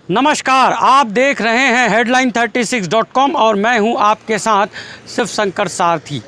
नमस्कार, आप देख रहे हैं headline36.com और मैं हूं आपके साथ शिव शंकर सारथी।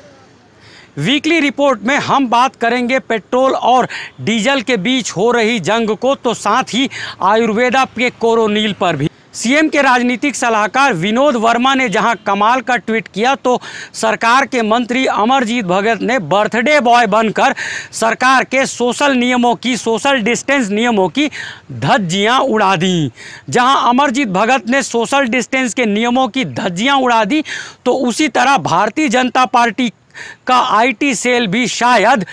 वीकली रिपोर्ट में हम बात करेंगे पेट्रोल और डीजल के बीच हो रही जंग को, तो साथ ही आयुर्वेदा के कोरोनिल पर भी। सीएम के राजनीतिक सलाहकार विनोद वर्मा ने जहां कमाल का ट्वीट किया, तो सरकार के मंत्री अमरजीत भगत ने बर्थडे बॉय बनकर सरकार के सोशल डिस्टेंस नियमों की धज्जियां उड़ा दी। जहां अमरजीत भगत ने सोशल डिस्टेंस के नियमों की धज्जियां उड़ा दी, तो उसी तरह भारतीय जनता पार्टी का आईटी सेल भी शायद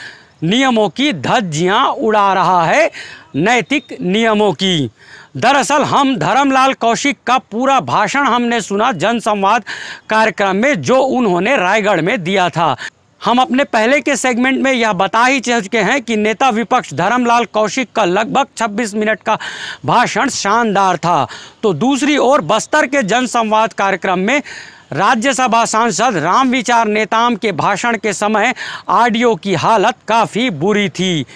नियमों की धज्जियां उड़ा रहा है, नैतिक नियमों की। दरअसल हम धर्मलाल कौशिक का पूरा भाषण हमने सुना जनसंवाद कार्यक्रम में, जो उन्होंने रायगढ़ में दिया था। हम अपने पहले के सेगमेंट में यह बता ही चुके हैं कि नेता विपक्ष धर्मलाल कौशिक का लगभग 26 मिनट का भाषण शानदार था। तो दूसरी ओर बस्तर के जनसंवाद कार्यक्रम में राज्यसभा सांसद रामविचार नेताम के भाषण के समय ऑडियो की हालत काफ़ी बुरी थी।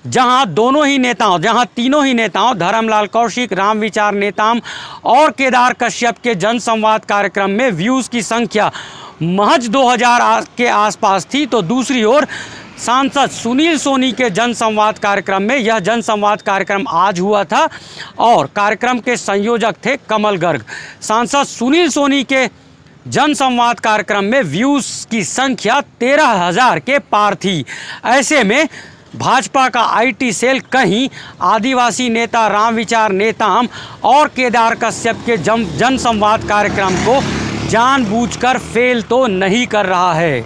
जहां तीनों ही नेताओं धर्मलाल कौशिक, रामविचार नेताम और केदार कश्यप के जनसंवाद कार्यक्रम में व्यूज़ की संख्या महज 2000 के आसपास थी, तो दूसरी ओर सांसद सुनील सोनी के जनसंवाद कार्यक्रम में, यह जनसंवाद कार्यक्रम आज हुआ था और कार्यक्रम के संयोजक थे कमल गर्ग। सांसद सुनील सोनी के जनसंवाद कार्यक्रम में व्यूज़ की संख्या 13,000 के पार थी। ऐसे में भाजपा का आईटी सेल कहीं आदिवासी नेता रामविचार नेताम और केदार कश्यप के जनसंवाद कार्यक्रम को जानबूझकर फेल तो नहीं कर रहा है।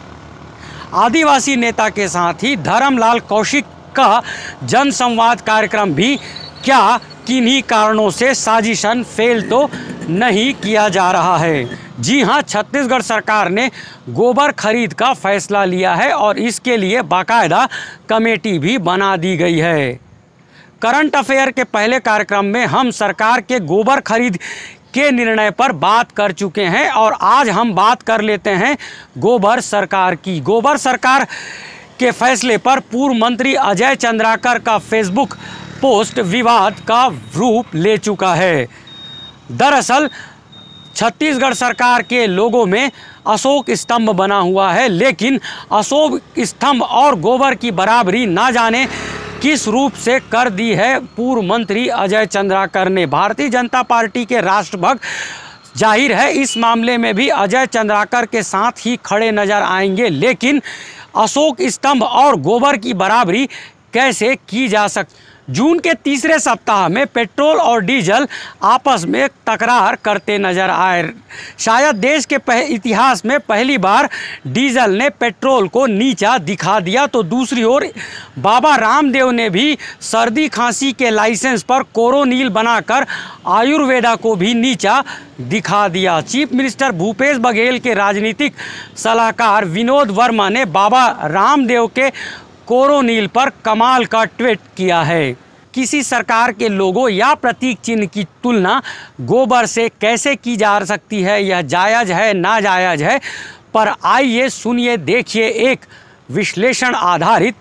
आदिवासी नेता के साथ ही धर्मलाल कौशिक का जनसंवाद कार्यक्रम भी क्या किन्हीं कारणों से साजिशन फेल तो नहीं किया जा रहा है। जी हां, छत्तीसगढ़ सरकार ने गोबर खरीद का फैसला लिया है और इसके लिए बाकायदा कमेटी भी बना दी गई है। करंट अफेयर के पहले कार्यक्रम में हम सरकार के गोबर खरीद के निर्णय पर बात कर चुके हैं और आज हम बात कर लेते हैं गोबर सरकार की। गोबर सरकार के फैसले पर पूर्व मंत्री अजय चंद्राकर का फेसबुक पोस्ट विवाद का रूप ले चुका है। दरअसल छत्तीसगढ़ सरकार के लोगों में अशोक स्तंभ बना हुआ है, लेकिन अशोक स्तंभ और गोबर की बराबरी ना जाने किस रूप से कर दी है पूर्व मंत्री अजय चंद्राकर ने। भारतीय जनता पार्टी के राष्ट्रभक्त जाहिर है इस मामले में भी अजय चंद्राकर के साथ ही खड़े नजर आएंगे, लेकिन अशोक स्तंभ और गोबर की बराबरी कैसे की जा सकती। जून के तीसरे सप्ताह में पेट्रोल और डीजल आपस में तकरार करते नजर आए। शायद देश के इतिहास में पहली बार डीजल ने पेट्रोल को नीचा दिखा दिया, तो दूसरी ओर बाबा रामदेव ने भी सर्दी खांसी के लाइसेंस पर कोरोनिल बनाकर आयुर्वेदा को भी नीचा दिखा दिया। चीफ मिनिस्टर भूपेश बघेल के राजनीतिक सलाहकार विनोद वर्मा ने बाबा रामदेव के कोरोनिल पर कमाल का ट्वीट किया है। किसी सरकार के लोगो या प्रतीक चिन्ह की तुलना गोबर से कैसे की जा सकती है, यह जायज़ है नाजायज़ है, पर आइए सुनिए देखिए एक विश्लेषण आधारित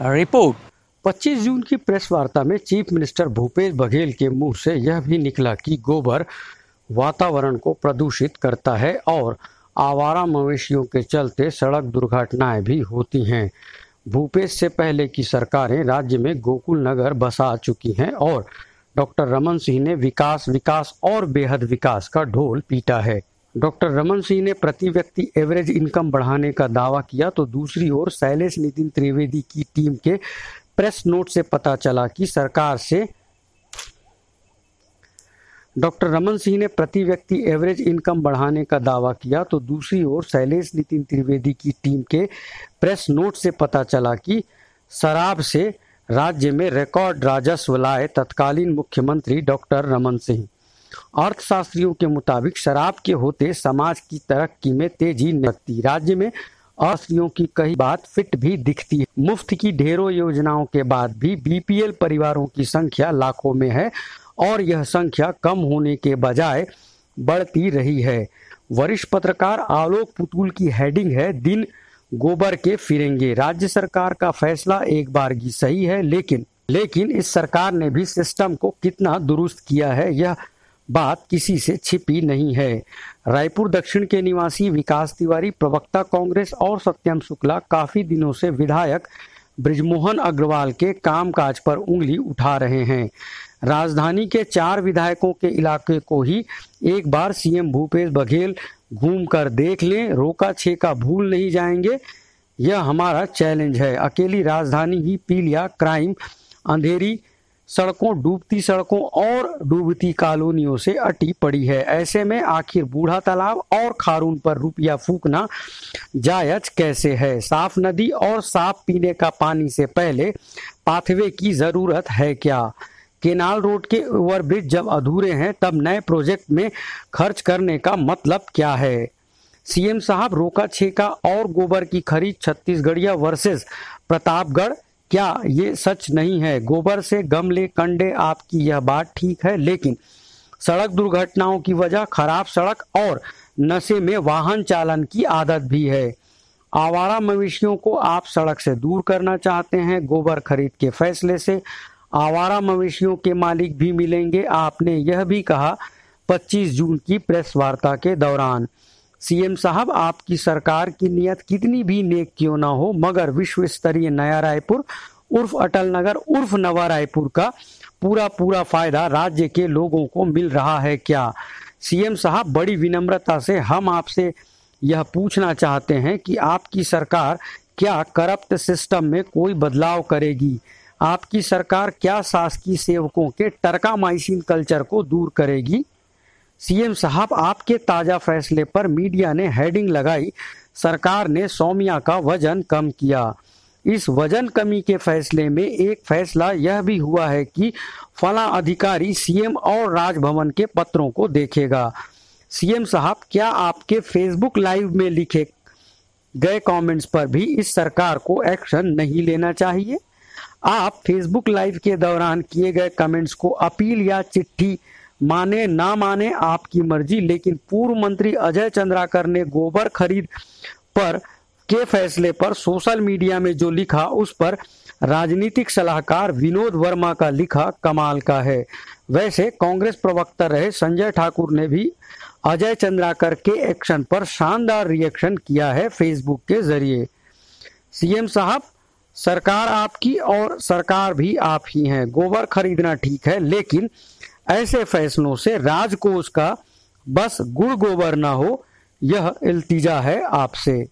रिपोर्ट। 25 जून की प्रेस वार्ता में चीफ मिनिस्टर भूपेश बघेल के मुंह से यह भी निकला कि गोबर वातावरण को प्रदूषित करता है और आवारा मवेशियों के चलते सड़क दुर्घटनाएं भी होती हैं। भूपेश से पहले की सरकारें राज्य में गोकुल नगर बसा चुकी हैं और डॉक्टर रमन सिंह ने विकास और बेहद विकास का ढोल पीटा है। डॉक्टर रमन सिंह ने प्रति व्यक्ति एवरेज इनकम बढ़ाने का दावा किया, तो दूसरी ओर शैलेश नितिन त्रिवेदी की टीम के प्रेस नोट से पता चला कि सरकार से डॉक्टर रमन सिंह ने प्रति व्यक्ति एवरेज इनकम बढ़ाने का दावा किया, तो दूसरी ओर शैलेश नितिन त्रिवेदी की टीम के प्रेस नोट से पता चला कि शराब से राज्य में रिकॉर्ड राजस्व लाए तत्कालीन मुख्यमंत्री डॉक्टर रमन सिंह। अर्थशास्त्रियों के मुताबिक शराब के होते समाज की तरक्की में तेजी नहीं लगती। राज्य में अर्थशास्त्रियों की कई बात फिट भी दिखती है। मुफ्त की ढेरों योजनाओं के बाद भी बीपीएल परिवारों की संख्या लाखों में है और यह संख्या कम होने के बजाय बढ़ती रही है। वरिष्ठ पत्रकार आलोक पुतुल की हेडिंग है, दिन गोबर के फिरेंगे। राज्य सरकार का फैसला एक बारगी सही है, लेकिन इस सरकार ने भी सिस्टम को कितना दुरुस्त किया है, यह बात किसी से छिपी नहीं है। रायपुर दक्षिण के निवासी विकास तिवारी, प्रवक्ता कांग्रेस, और सत्यम शुक्ला काफी दिनों से विधायक बृजमोहन अग्रवाल के कामकाज पर उंगली उठा रहे हैं। राजधानी के 4 विधायकों के इलाके को ही एक बार सीएम भूपेश बघेल घूमकर देख लें, रोका छेका भूल नहीं जाएंगे। यह हमारा चैलेंज है। अकेली राजधानी ही पीलिया, क्राइम, अंधेरी सड़कों, डूबती सड़कों और डूबती कॉलोनियों से अटी पड़ी है। ऐसे में आखिर बूढ़ा तालाब और खारून पर रुपया फूकना जायज कैसे है? साफ नदी और साफ पीने का पानी से पहले पाथवे की जरूरत है क्या? केनाल रोड के ओवरब्रिज जब अधूरे हैं तब नए प्रोजेक्ट में खर्च करने का मतलब क्या है? सीएम साहब, रोका छेका और गोबर की खरीद छत्तीसगढ़िया वर्सेस प्रतापगढ़, क्या ये सच नहीं है? गोबर से गमले कंडे, आपकी यह बात ठीक है, लेकिन सड़क दुर्घटनाओं की वजह खराब सड़क और नशे में वाहन चालन की आदत भी है। आवारा मवेशियों को आप सड़क से दूर करना चाहते हैं। गोबर खरीद के फैसले से आवारा मवेशियों के मालिक भी मिलेंगे, आपने यह भी कहा 25 जून की प्रेस वार्ता के दौरान। सीएम साहब, आपकी सरकार की नीयत कितनी भी नेक क्यों ना हो, मगर विश्व स्तरीय नया रायपुर उर्फ अटल नगर उर्फ नवा रायपुर का पूरा फायदा राज्य के लोगों को मिल रहा है क्या? सीएम साहब, बड़ी विनम्रता से हम आपसे यह पूछना चाहते हैं कि आपकी सरकार क्या करप्ट सिस्टम में कोई बदलाव करेगी? आपकी सरकार क्या शासकीय सेवकों के टरकामाइसिन कल्चर को दूर करेगी? सीएम साहब, आपके ताजा फैसले पर मीडिया ने हेडिंग लगाई, सरकार ने सौम्या का वजन कम किया। इस वजन कमी के फैसले में एक फैसला यह भी हुआ है कि फला अधिकारी सीएम और राजभवन के पत्रों को देखेगा। सीएम साहब, क्या आपके फेसबुक लाइव में लिखे गए कमेंट्स पर भी इस सरकार को एक्शन नहीं लेना चाहिए? आप फेसबुक लाइव के दौरान किए गए कमेंट्स को अपील या चिट्ठी माने ना माने आपकी मर्जी, लेकिन पूर्व मंत्री अजय चंद्राकर ने गोबर खरीद पर के फैसले पर सोशल मीडिया में जो लिखा उस पर राजनीतिक सलाहकार विनोद वर्मा का लिखा कमाल का है। वैसे कांग्रेस प्रवक्ता रहे संजय ठाकुर ने भी अजय चंद्राकर के एक्शन पर शानदार रिएक्शन किया है फेसबुक के जरिए। सीएम साहब, सरकार आपकी और सरकार भी आप ही हैं। गोबर खरीदना ठीक है, लेकिन ऐसे फैसलों से राजकोष का बस गुड़ गोबर ना हो, यह इल्तिजा है आपसे।